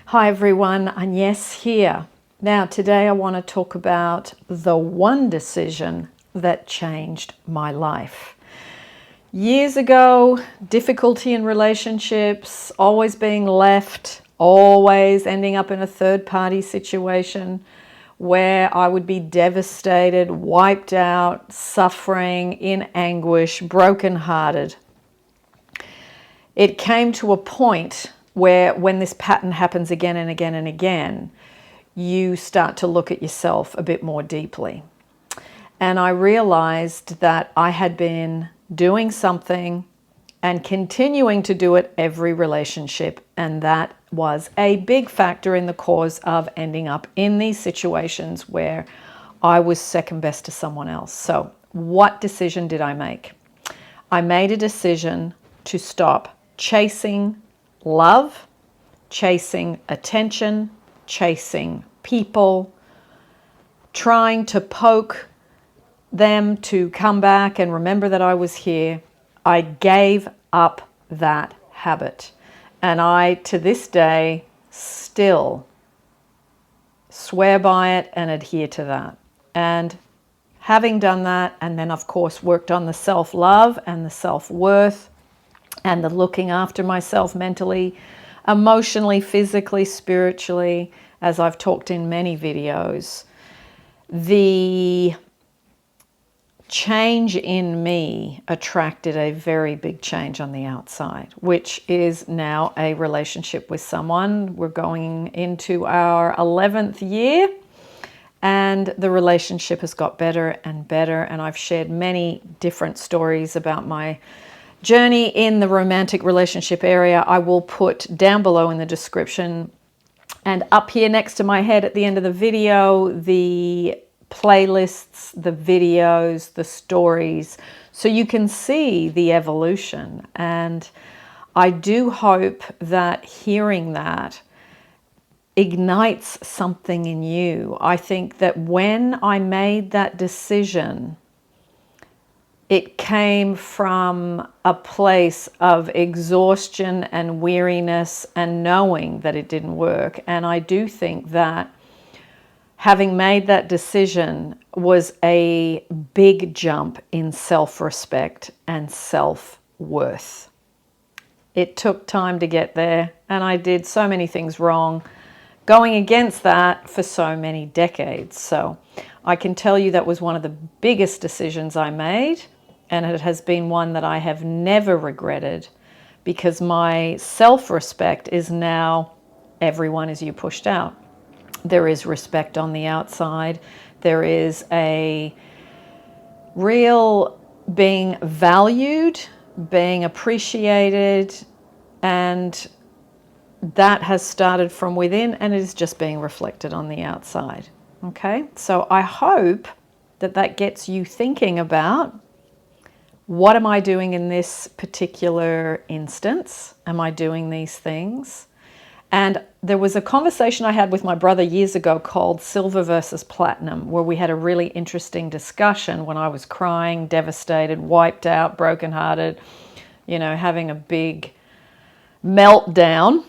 Hi everyone, Agnes here. Now today I want to talk about the one decision that changed my life. Years ago, difficulty in relationships, always being left, always ending up in a third-party situation where I would be devastated, wiped out, suffering, in anguish, brokenhearted. It came to a point where when this pattern happens again and again and again, you start to look at yourself a bit more deeply. And I realized that I had been doing something and continuing to do it every relationship, and that was a big factor in the cause of ending up in these situations where I was second best to someone else. So what decision did I make? I made a decision to stop chasing love, chasing attention, chasing people, trying to poke them to come back and remember that I was here. I gave up that habit. And I, to this day, still swear by it and adhere to that. And having done that, and then of course worked on the self-love and the self-worth and the looking after myself mentally, emotionally, physically, spiritually, as I've talked in many videos, the change in me attracted a very big change on the outside, which is now a relationship with someone. We're going into our 11th year, and the relationship has got better and better. And I've shared many different stories about my journey in the romantic relationship area. I will put down below in the description and up here next to my head at the end of the video, the playlists, the videos, the stories, so you can see the evolution. And I do hope that hearing that ignites something in you. I think that when I made that decision, it came from a place of exhaustion and weariness and knowing that it didn't work. And I do think that having made that decision was a big jump in self-respect and self-worth. It took time to get there, and I did so many things wrong, going against that for so many decades. So I can tell you that was one of the biggest decisions I made, and it has been one that I have never regretted, because my self-respect is now everyone is you pushed out. There is respect on the outside. There is a real being valued, being appreciated, and that has started from within and it is just being reflected on the outside. Okay, so I hope that that gets you thinking about, what am I doing in this particular instance? Am I doing these things? And there was a conversation I had with my brother years ago called Silver versus Platinum, where we had a really interesting discussion when I was crying, devastated, wiped out, brokenhearted, you know, having a big meltdown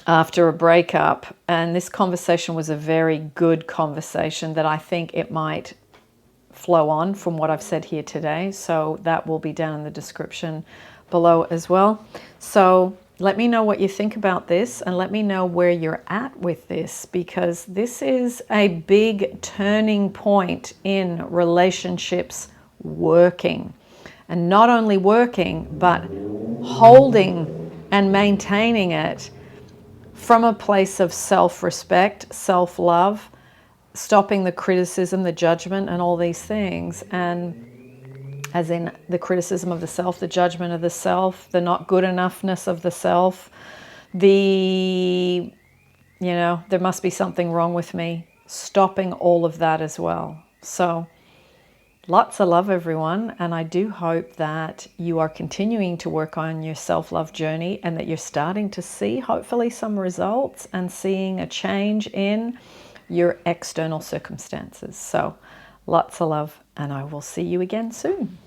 after a breakup. And this conversation was a very good conversation that I think it might flow on from what I've said here today. So that will be down in the description below as well. So let me know what you think about this, and let me know where you're at with this, because this is a big turning point in relationships working. And not only working, but holding and maintaining it from a place of self-respect, self-love, stopping the criticism, the judgment, and all these things. And as in the criticism of the self, the judgment of the self, the not good enoughness of the self, the, you know, there must be something wrong with me, stopping all of that as well. So lots of love, everyone. And I do hope that you are continuing to work on your self-love journey, and that you're starting to see, hopefully, some results and seeing a change in your external circumstances. So lots of love, and I will see you again soon.